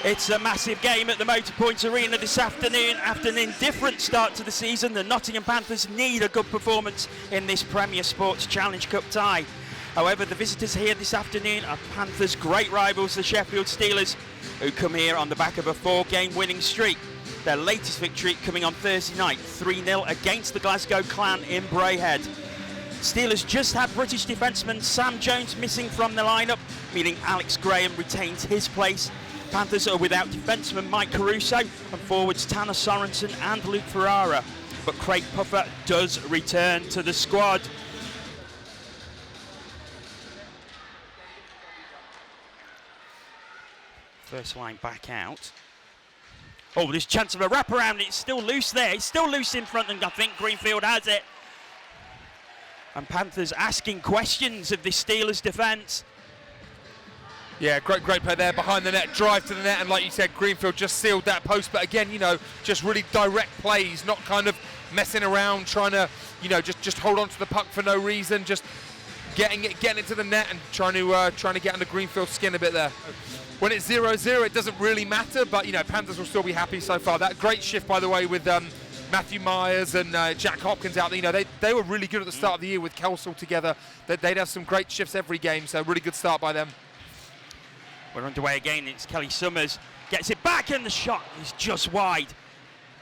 It's a massive game at the Motorpoint Arena this afternoon. After an indifferent start to the season, the Nottingham Panthers need a good performance in this Premier Sports Challenge Cup tie. However, the visitors here this afternoon are Panthers' great rivals, the Sheffield Steelers, who come here on the back of a 4-game winning streak. Their latest victory coming on Thursday night, 3-0 against the Glasgow Clan in Braehead. Steelers just had British defenceman Sam Jones missing from the lineup, meaning Alex Graham retains his place. Panthers are without defenceman Mike Caruso and forwards Tanner Sorensen and Luke Ferrara, but Craig Puffer does return to the squad. First line back out. Oh, there's a chance of a wraparound. It's still loose there. It's still loose in front, and I think Greenfield has it. And Panthers asking questions of the Steelers' defence. Yeah, great play there behind the net, drive to the net, and like you said, Greenfield just sealed that post. But again, you know, just really direct plays, not kind of messing around, trying to, you know, just hold on to the puck for no reason, just getting it to the net and trying to get under Greenfield's skin a bit there. When it's 0-0, it doesn't really matter, but you know, Panthers will still be happy so far. That great shift, by the way, with Matthew Myers and Jack Hopkins out there. You know, they were really good at the start of the year with Kelsall together. They'd have some great shifts every game, so really good start by them. We're underway again. It's Kelly Summers. Gets it back, and the shot is just wide.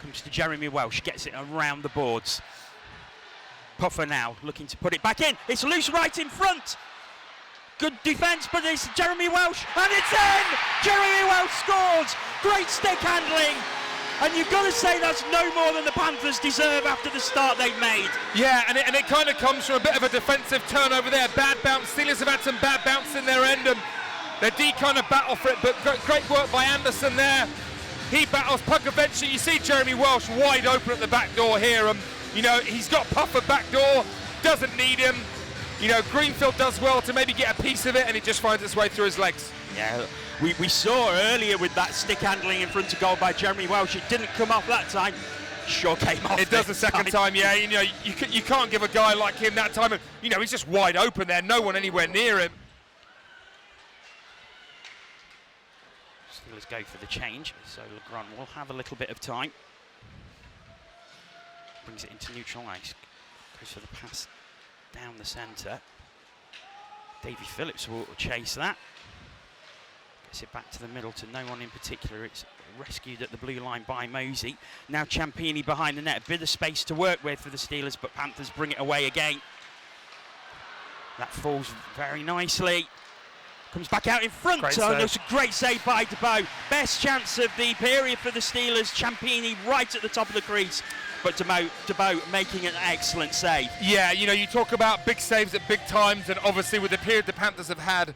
Comes to Jeremy Welsh. Gets it around the boards. Puffer now looking to put it back in. It's loose right in front. Good defence, but it's Jeremy Welsh, and it's in! Jeremy Welsh scores! Great stick handling. And you've got to say that's no more than the Panthers deserve after the start they've made. Yeah, and it kind of comes from a bit of a defensive turnover there. Bad bounce. Steelers have had some bad bounce in their end, and their D kind of battle for it, but great work by Anderson there. He battles puck eventually. You see Jeremy Welsh wide open at the back door here. You know, he's got Puffer back door, doesn't need him. You know, Greenfield does well to maybe get a piece of it, and it just finds its way through his legs. Yeah, we saw earlier with that stick handling in front of goal by Jeremy Welsh. It didn't come off that time. Sure came off. It does the second time, yeah. You know, you can't give a guy like him that time. You know, he's just wide open there. No one anywhere near him. Steelers go for the change, so Legrand will have a little bit of time. Brings it into neutral ice. Goes for the pass down the centre. Davy Phillips will chase that. Gets it back to the middle to no one in particular. It's rescued at the blue line by Mosey. Now Ciampini behind the net. A bit of space to work with for the Steelers, but Panthers bring it away again. That falls very nicely. Comes back out in front. It's a great save by DeBow. Best chance of the period for the Steelers. Ciampini right at the top of the crease. But DeBow making an excellent save. Yeah, you know, you talk about big saves at big times, and obviously with the period the Panthers have had,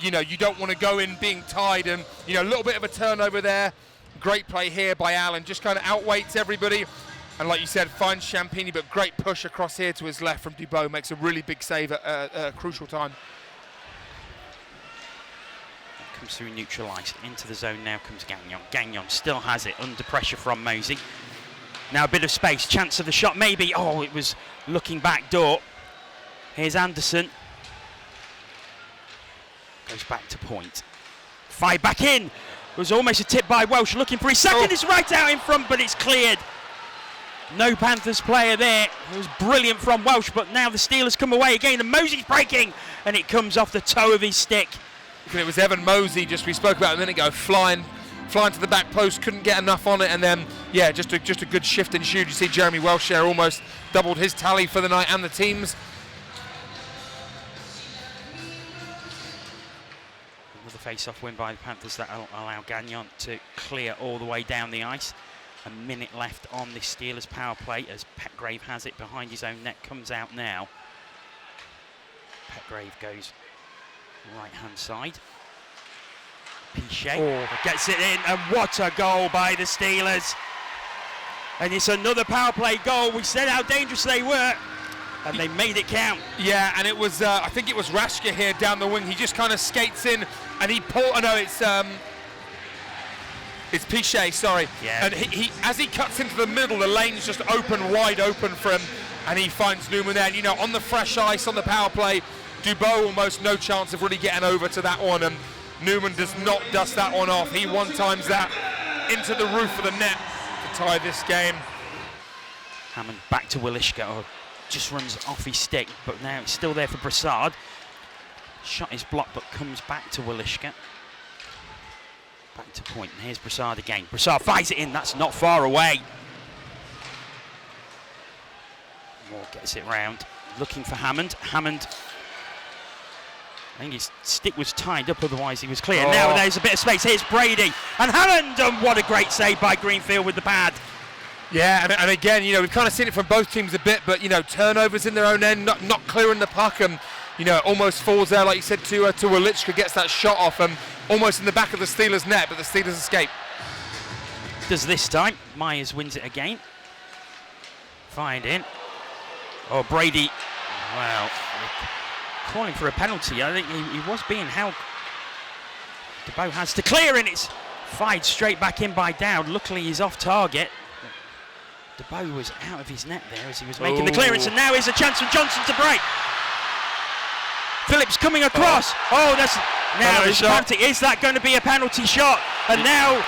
you know, you don't want to go in being tied, and, you know, a little bit of a turnover there. Great play here by Allen, just kind of outweights everybody. And like you said, finds Ciampini, but great push across here to his left from DeBow. Makes a really big save at a crucial time. Comes through neutral ice. Into the zone now comes Gagnon. Gagnon still has it under pressure from Mosey. Now a bit of space, chance of the shot maybe. Oh, it was looking back door. Here's Anderson. Goes back to point. Fired back in. It was almost a tip by Welsh looking for his second. It's right out in front, but it's cleared. No Panthers player there. It was brilliant from Welsh, but now the Steelers come away again, and Mosey's breaking, and it comes off the toe of his stick. It was Evan Mosey, just we spoke about a minute ago, flying to the back post, couldn't get enough on it, and then, yeah, just a good shift and shoot. You see Jeremy Welsh there almost doubled his tally for the night and the team's. Another face-off win by the Panthers that will allow Gagnon to clear all the way down the ice. A minute left on the Steelers power play as Petgrave has it behind his own net, comes out now. Petgrave goes right-hand side. Pichet gets it in, and what a goal by the Steelers. And it's another power play goal. We said how dangerous they were, and they made it count. Yeah, and it was, I think it was Rashka here down the wing. He just kind of skates in, and he it's Pichet, sorry. Yeah. And he as he cuts into the middle, the lane's just wide open for him, and he finds Newman there. And, you know, on the fresh ice, on the power play, DeBow almost no chance of really getting over to that one. And Newman does not dust that one off. He one-times that into the roof of the net to tie this game. Hammond back to Willishka, oh, just runs off his stick, but now it's still there for Brassard. Shot is blocked, but comes back to Willishka. Back to point, and here's Brassard again. Brassard fires it in, that's not far away. Moore gets it round, looking for Hammond. Hammond, I think his stick was tied up, otherwise he was clear. Oh. Now there's a bit of space, here's Brady. And Hammond, and what a great save by Greenfield with the pad. Yeah, and again, you know, we've kind of seen it from both teams a bit, but, you know, turnovers in their own end, not clearing the puck, and, you know, almost falls there, like you said, to Walichka, gets that shot off, almost in the back of the Steelers' net, but the Steelers escape. Does this time. Myers wins it again. Fired in. Oh, Brady, well, calling for a penalty. I think he was being held. DeBow has to clear, and it's fired straight back in by Dowd. Luckily, he's off target. DeBow was out of his net there as he was making the clearance, and now is a chance for Johnson to break. Phillips coming across. Oh, that's now it's a penalty. Is that going to be a penalty shot? And now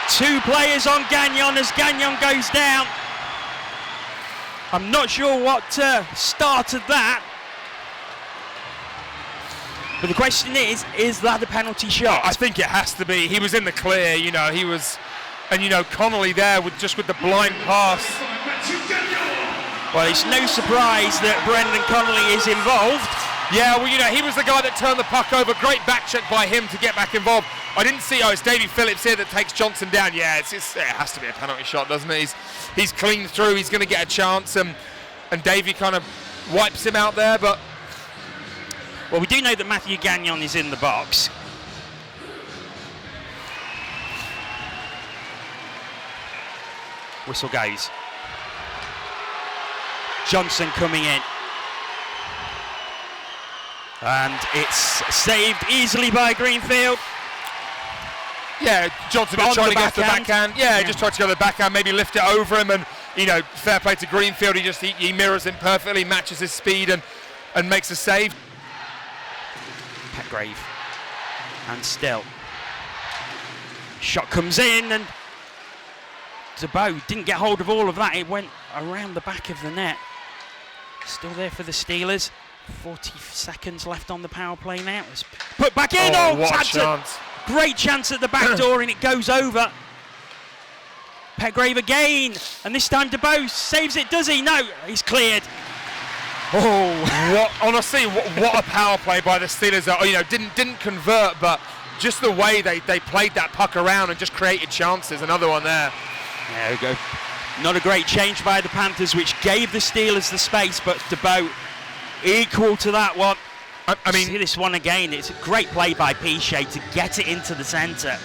2 players on Gagnon as Gagnon goes down. I'm not sure what started that. But the question is that a penalty shot? I think it has to be. He was in the clear, you know, he was, and you know, Connolly there with the blind pass. Well, it's no surprise that Brendan Connolly is involved. Yeah, well, you know, he was the guy that turned the puck over. Great back check by him to get back involved. I didn't see, it's Davy Phillips here that takes Johnson down. Yeah, it has to be a penalty shot, doesn't it? He's cleaned through, he's going to get a chance, and Davy kind of wipes him out there, but... Well, we do know that Matthew Gagnon is in the box. Whistle goes. Johnson coming in. And it's saved easily by Greenfield. Yeah, Johnson just trying to get the backhand. Yeah, just tried to go to the backhand, maybe lift it over him, and, you know, fair play to Greenfield. He mirrors him perfectly, matches his speed, and makes a save. Petgrave. And still. Shot comes in, and DeBow didn't get hold of all of that. It went around the back of the net. Still there for the Steelers. 40 seconds left on the power play now. It's put back in. Oh, what a chance. Great chance at the back door, and it goes over. Petgrave again, and this time DeBow saves it, does he? No, he's cleared. Oh, honestly, what a power play by the Steelers. You know, didn't convert, but just the way they played that puck around and just created chances. Another one there. There we go. Not a great change by the Panthers, which gave the Steelers the space, but DeBow equal to that one. I mean, see this one again. It's a great play by Pichet to get it into the centre.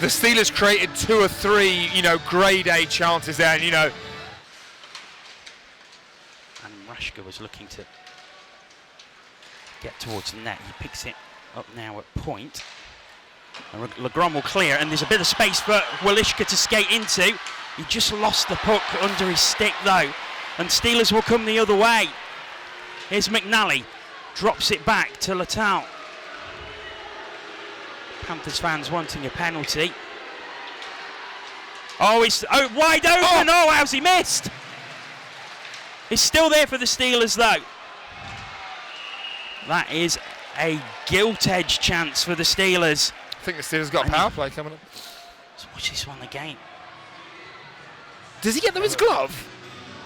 The Steelers created 2 or 3, you know, grade A chances there, and, you know. And Rashka was looking to get towards the net. He picks it up now at point. And Legron will clear, and there's a bit of space for Walishka to skate into. He just lost the puck under his stick, though. And Steelers will come the other way. Here's McNally. Drops it back to Latal. Panthers fans wanting a penalty. Oh, it's wide open. Oh, how's he missed? He's still there for the Steelers, though. That is a gilt-edged chance for the Steelers. I think the Steelers got a power play coming up. Let's watch this one again. Does he get them his glove?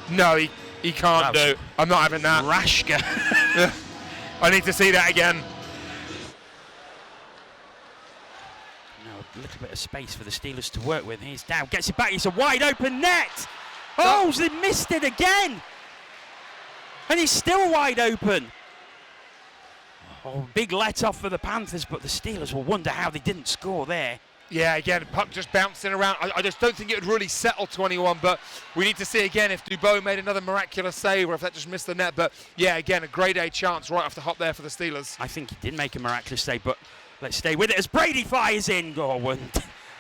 No, he can't do. I'm not having that. Rashka. Yeah. I need to see that again. Now a little bit of space for the Steelers to work with. Here's Dow, gets it back. It's a wide open net. Oh, they missed it again. And he's still wide open. Oh, big let off for the Panthers, but the Steelers will wonder how they didn't score there. Yeah, again, puck just bouncing around. I just don't think it would really settle to anyone, but we need to see again if Dubois made another miraculous save or if that just missed the net. But yeah, again, a grade A chance right off the hop there for the Steelers. I think he did make a miraculous save, but let's stay with it as Brady fires in. Oh,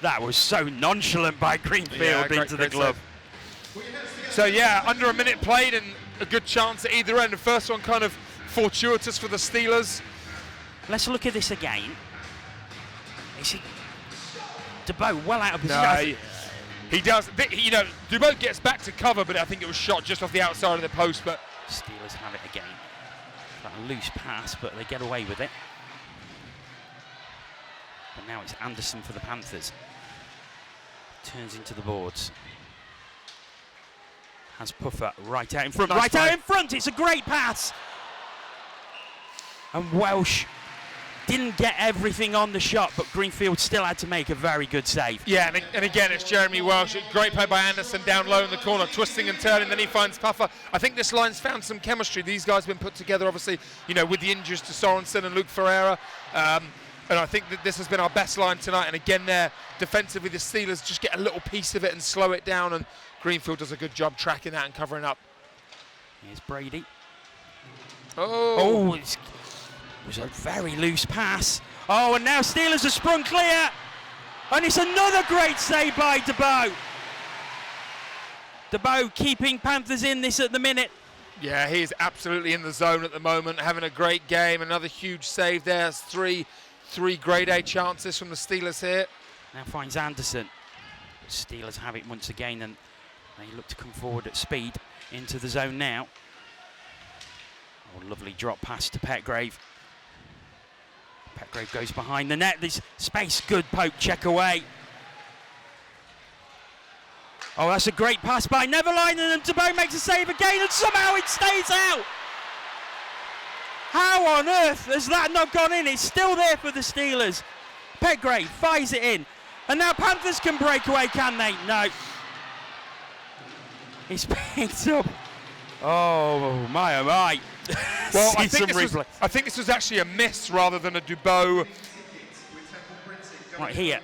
that was so nonchalant by Greenfield into the glove. So yeah, under a minute played and a good chance at either end. The first one kind of fortuitous for the Steelers. Let's look at this again. Is it DeBow well out of position? No, he does. You know, DeBow gets back to cover, but I think it was shot just off the outside of the post. But Steelers have it again. That loose pass, but they get away with it. But now it's Anderson for the Panthers. Turns into the boards. Has Puffer right out in front. Nice play. Out in front. It's a great pass. And Welsh didn't get everything on the shot, but Greenfield still had to make a very good save. Yeah, and again, it's Jeremy Welsh. Great play by Anderson down low in the corner, twisting and turning, then he finds Puffer. I think this line's found some chemistry. These guys have been put together, obviously, you know, with the injuries to Sorensen and Luke Ferreira. And I think that this has been our best line tonight. And again, there, defensively, the Steelers just get a little piece of it and slow it down, and Greenfield does a good job tracking that and covering up. Here's Brady. Oh, it was a very loose pass. Oh, and now Steelers are sprung clear. And it's another great save by DeBow. DeBow keeping Panthers in this at the minute. yeah, he is absolutely in the zone at the moment, having a great game. Another huge save there. It's three grade A chances from the Steelers here. Now finds Anderson. Steelers have it once again, and they look to come forward at speed into the zone now. Oh, lovely drop pass to Petgrave. Petgrave goes behind the net. There's space. Good poke check away. Oh, that's a great pass by Neverline, and DeBow makes a save again, and somehow it stays out. How on earth has that not gone in? It's still there for the Steelers. Petgrave fires it in. And now Panthers can break away, can they? No. It's picked up. Oh my, oh my. Well, I think this was actually a miss rather than a DeBow. Right here.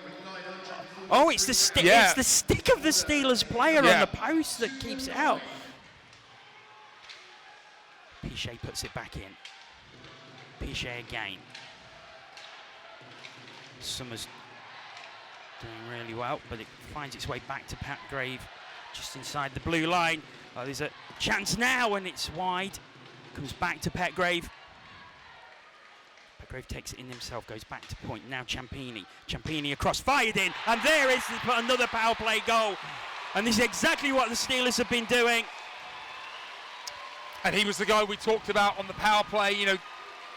Oh, it's the stick. Yeah. It's the stick of the Steelers player on the post that keeps it out. Pichet puts it back in. Pichet again. Summers doing really well, but it finds its way back to Petgrave, just inside the blue line. Oh, there's a chance now, and it's wide. Comes back to Petgrave. Petgrave takes it in himself, goes back to point. Now Ciampini. Ciampini across, fired in, and there is another power play goal. And this is exactly what the Steelers have been doing. And he was the guy we talked about on the power play. You know,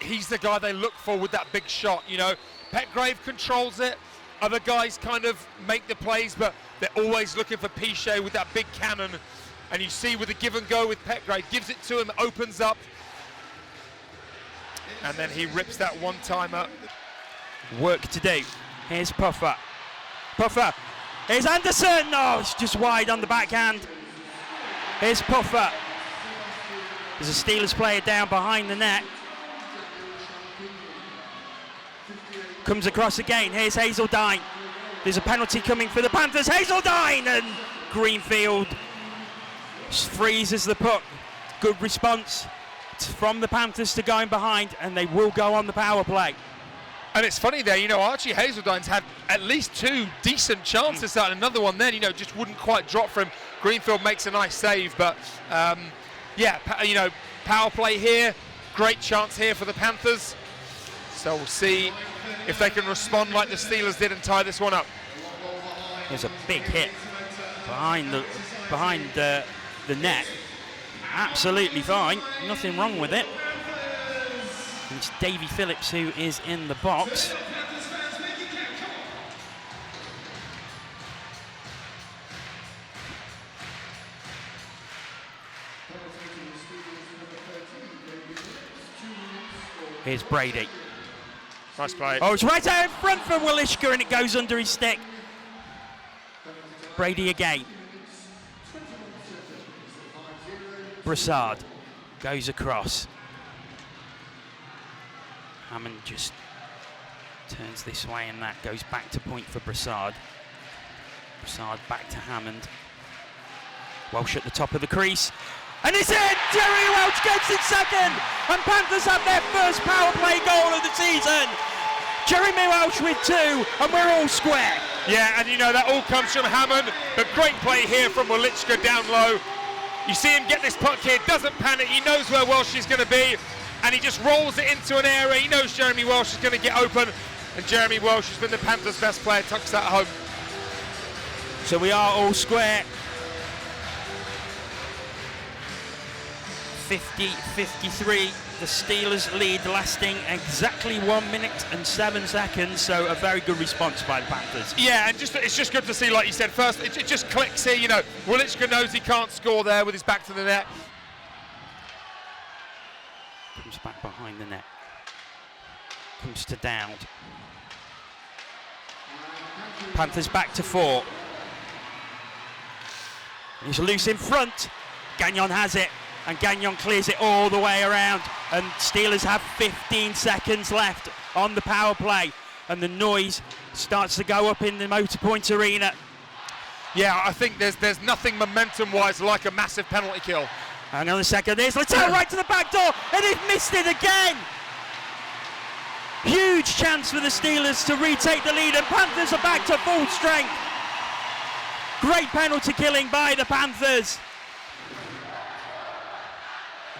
he's the guy they look for with that big shot. You know, Petgrave controls it. Other guys kind of make the plays, but they're always looking for Pichet with that big cannon. And you see with the give and go with Petgrave, gives it to him, opens up. And then he rips that one-timer. Work to do. Here's Puffer. Puffer. Here's Anderson. Oh, it's just wide on the backhand. Here's Puffer. There's a Steelers player down behind the net. Comes across again. Here's Hazeldine. There's a penalty coming for the Panthers. Hazeldine, and Greenfield freezes the puck. Good response from the Panthers to going behind, and they will go on the power play. And it's funny there, you know, Archie Hazeldine's had at least two decent chances, and another one then, you know, just wouldn't quite drop for him. Greenfield makes a nice save, but you know, power play here, great chance here for the Panthers. So we'll see if they can respond like the Steelers did and tie this one up. There's a big hit behind the net. Absolutely fine, nothing wrong with it. And it's Davy Phillips who is in the box. Here's Brady. Nice play. Oh, it's right out in front for Walishka, and it goes under his stick. Brady again. Brassard goes across. Hammond just turns this way, and that goes back to point for Brassard. Brassard back to Hammond. Welsh at the top of the crease. And it's in! Jerry Welch gets it second! And Panthers have their first power play goal of the season! Jeremy Welch with two, and we're all square. Yeah, and you know, that all comes from Hammond, but great play here from Walishka down low. You see him get this puck here, doesn't panic, he knows where Welsh is going to be. and he just rolls it into an area. He knows Jeremy Welsh is going to get open, and Jeremy Welsh has been the Panthers' best player, tucks that home. So we are all square. 50-53, the Steelers lead lasting exactly 1 minute and 7 seconds, so a very good response by the Panthers. Yeah, and it's just good to see, like you said, first it just clicks here, you know, Wiliczka knows he can't score there with his back to the net. Comes back behind the net, comes to Dowd. Panthers back to 4. He's loose in front, Gagnon has it. And Gagnon clears it all the way around, and Steelers have 15 seconds left on the power play, and the noise starts to go up in the Motorpoint Arena. Yeah, I think there's nothing momentum-wise like a massive penalty kill. Hang on a second, there's Littell right to the back door, and they've missed it again. Huge chance for the Steelers to retake the lead, and Panthers are back to full strength. Great penalty killing by the Panthers.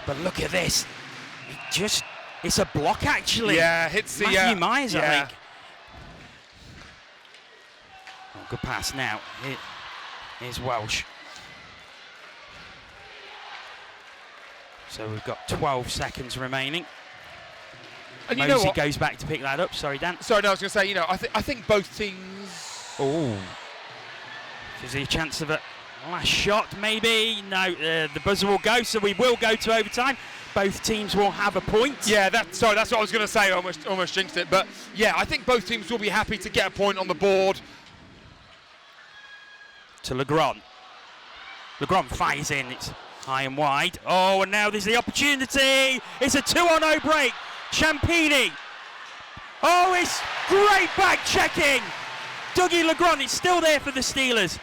But look at this. It's a block actually. Yeah, hits the Matthew Myers, yeah. I think. Oh, good pass now. Here's Welsh. So we've got 12 seconds remaining. And you Mosey know what? goes back to pick that up. Sorry, Dan. Sorry, no, I was going to say, you know, I think both teams. Oh. Is there a chance of a last shot, maybe? No, the buzzer will go, so we will go to overtime. Both teams will have a point. Yeah, that's what I was going to say. Almost jinxed it, but yeah, I think both teams will be happy to get a point on the board. To Legrand. Legrand fires in. It's high and wide. Oh, and now there's the opportunity. It's a 2-on-0 break. Ciampini. Oh, it's great back checking. Dougie Legrand. It's still there for the Steelers.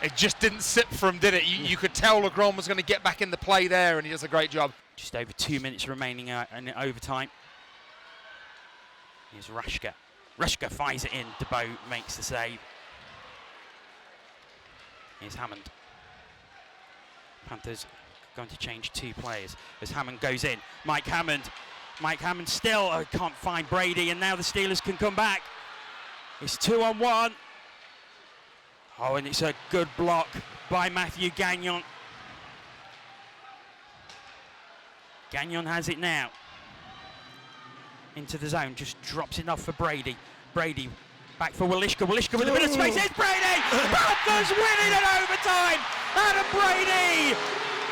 It just didn't sit for him, did it? You could tell Legrand was going to get back in the play there, and he does a great job. Just over 2 minutes remaining in overtime. Here's Rashka. Rashka fires it in. DeBow makes the save. Here's Hammond. Panthers going to change 2 players as Hammond goes in. Mike Hammond still can't find Brady, and now the Steelers can come back. It's 2-on-1. Oh, and it's a good block by Matthew Gagnon. Gagnon has it now. Into the zone, just drops it off for Brady. Brady back for Wiliczka. Wiliczka with a bit of space. It's Brady! Panthers winning in overtime! Adam Brady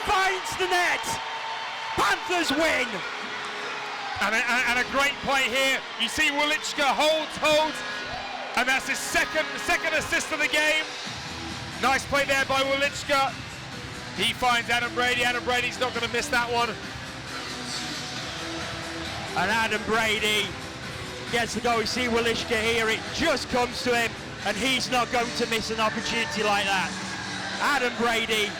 finds the net. Panthers win! And a great play here. You see Wiliczka holds. And that's his second assist of the game. Nice play there by Wiliczka. He finds Adam Brady. Adam Brady's not going to miss that one. And Adam Brady gets the goal. You see Wiliczka here. It just comes to him, and he's not going to miss an opportunity like that. Adam Brady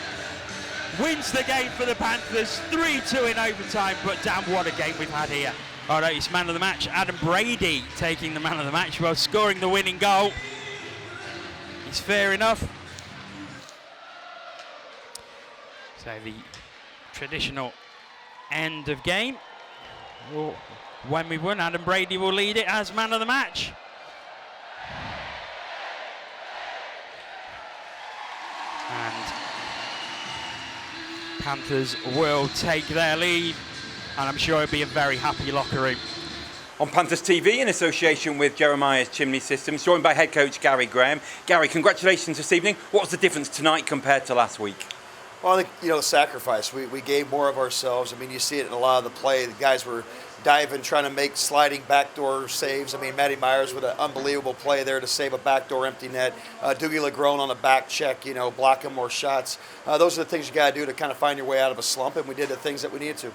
wins the game for the Panthers, 3-2 in overtime. But damn, what a game we've had here. All right, it's man of the match. Adam Brady taking the man of the match while scoring the winning goal. It's fair enough. So the traditional end of game. Well, when we won, Adam Brady will lead it as man of the match. And Panthers will take their lead. And I'm sure it'll be a very happy locker room. On Panthers TV, in association with Jeremiah's Chimney Systems, joined by head coach Gary Graham. Gary, congratulations this evening. What was the difference tonight compared to last week? Well, I think, the sacrifice. We gave more of ourselves. I mean, you see it in a lot of the play. The guys were diving, trying to make sliding backdoor saves. I mean, Matty Myers with an unbelievable play there to save a backdoor empty net. Dougie Legrand on a back check, blocking more shots. Those are the things you got to do to kind of find your way out of a slump, and we did the things that we needed to.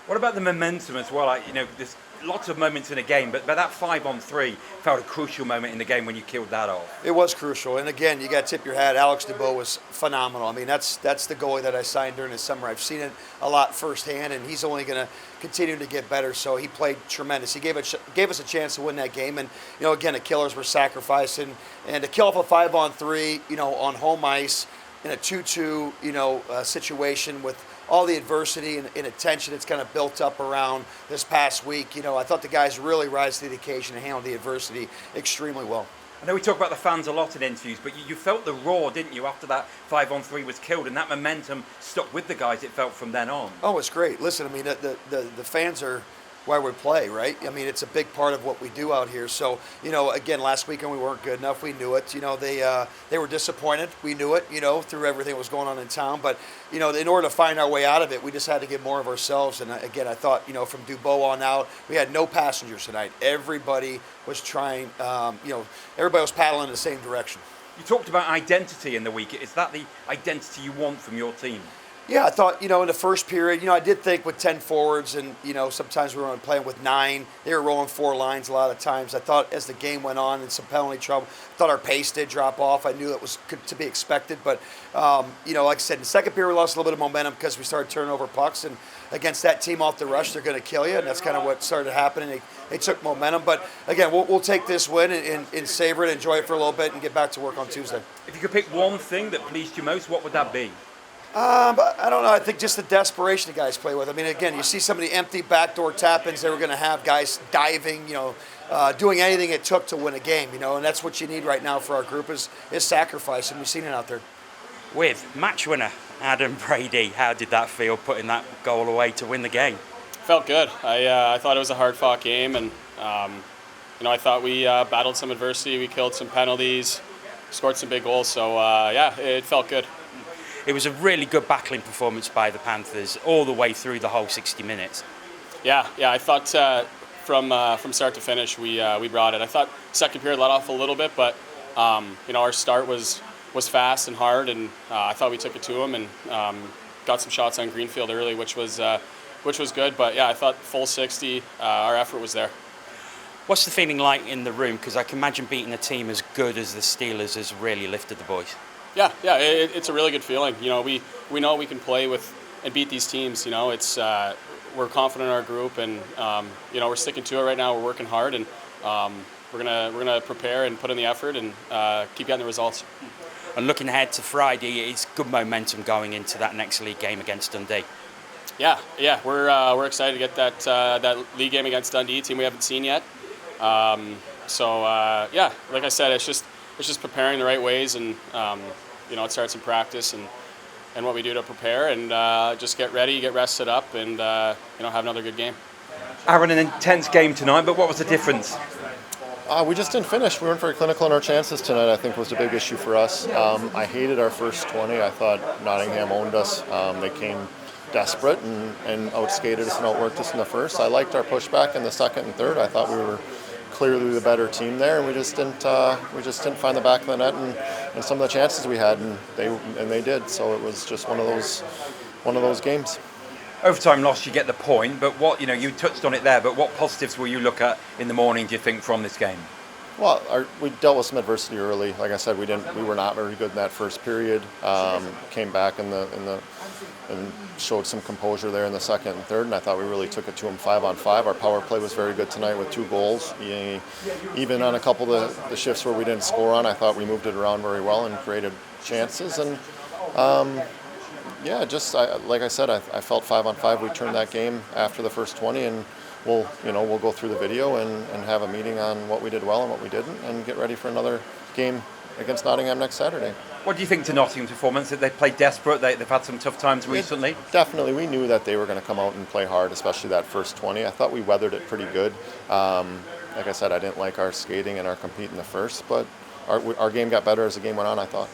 What about the momentum as well? There's lots of moments in a game, but that 5-on-3 felt a crucial moment in the game when you killed that off. It was crucial, and again, you got to tip your hat. Alex DeBow was phenomenal. I mean, that's the goalie that I signed during the summer. I've seen it a lot firsthand, and he's only going to continue to get better. So he played tremendous. He gave us a chance to win that game, and again, the killers were sacrificing, and to kill off a 5-on-3, on home ice in a 2-2, situation with all the adversity and attention that's kind of built up around this past week. You know, I thought the guys really rise to the occasion and handled the adversity extremely well. I know we talk about the fans a lot in interviews, but you felt the roar, didn't you, after that 5-on-3 was killed, and that momentum stuck with the guys, it felt, from then on. Oh, it's great. Listen, I mean, the fans are why we play, right? I mean, it's a big part of what we do out here. So, you know, again, last weekend we weren't good enough. We knew it. You know, they were disappointed. We knew it, you know, through everything that was going on in town. But, you know, in order to find our way out of it, we just had to give more of ourselves. And again, I thought, you know, from Dubois on out, we had no passengers tonight. Everybody was trying, you know, everybody was paddling in the same direction. You talked about identity in the week. Is that the identity you want from your team? Yeah, I thought, you know, in the first period, you know, I did think with 10 forwards and, you know, sometimes we were playing with 9. They were rolling 4 lines a lot of times. I thought as the game went on and some penalty trouble, I thought our pace did drop off. I knew that was to be expected. But, you know, like I said, in the second period we lost a little bit of momentum because we started turning over pucks. And against that team off the rush, they're going to kill you. And that's kind of what started happening. They took momentum. But, again, we'll take this win and savor it, enjoy it for a little bit, and get back to work on Tuesday. If you could pick one thing that pleased you most, what would that be? But I don't know. I think just the desperation the guys play with. I mean, again, you see some of the empty backdoor tap-ins they were going to have, guys diving, you know, doing anything it took to win a game, you know, and that's what you need right now for our group is sacrifice, and we've seen it out there. With match winner Adam Brady, how did that feel, putting that goal away to win the game? Felt good. I thought it was a hard-fought game, and you know, I thought we battled some adversity, we killed some penalties, scored some big goals, so yeah, it felt good. It was a really good battling performance by the Panthers all the way through the whole 60 minutes. Yeah, I thought from start to finish we brought it. I thought second period let off a little bit, but you know, our start was fast and hard, and I thought we took it to them and got some shots on Greenfield early, which was good. But yeah, I thought full 60, our effort was there. What's the feeling like in the room? Because I can imagine beating a team as good as the Steelers has really lifted the boys. Yeah, it's a really good feeling. You know, we know we can play with and beat these teams. You know, it's we're confident in our group, and you know, we're sticking to it right now. We're working hard, and we're gonna prepare and put in the effort and keep getting the results. And looking ahead to Friday, it's good momentum going into that next league game against Dundee. Yeah, we're excited to get that league game against Dundee, team we haven't seen yet. So yeah, like I said, it's just preparing the right ways, and you know, it starts in practice and what we do to prepare, and just get ready, get rested up, and you know, have another good game. Aaron, an intense game tonight, but what was the difference? We just didn't finish. We weren't very clinical in our chances tonight, I think, was the big issue for us. I hated our first 20. I thought Nottingham owned us. They came desperate and outskated us and outworked us in the first. I liked our pushback in the second and third. I thought we were clearly the better team there, and we just didn't find the back of the net and some of the chances we had, and they did. So it was just one of those games. Overtime loss, you get the point, but what, you know, you touched on it there, but what positives will you look at in the morning, do you think, from this game? Well, we dealt with some adversity early. Like I said, we were not very good in that first period. Came back and showed some composure there in the second and third, and I thought we really took it to them 5-on-5. Our power play was very good tonight with 2 goals. Even on a couple of the shifts where we didn't score on, I thought we moved it around very well and created chances. And yeah, like I said, I felt 5-on-5. We turned that game after the first 20, and we'll go through the video and have a meeting on what we did well and what we didn't, and get ready for another game against Nottingham next Saturday. What do you think to Nottingham's performance? They played desperate. They've had some tough times recently. Definitely, we knew that they were going to come out and play hard, especially that first 20. I thought we weathered it pretty good. Like I said, I didn't like our skating and our compete in the first, but our game got better as the game went on, I thought.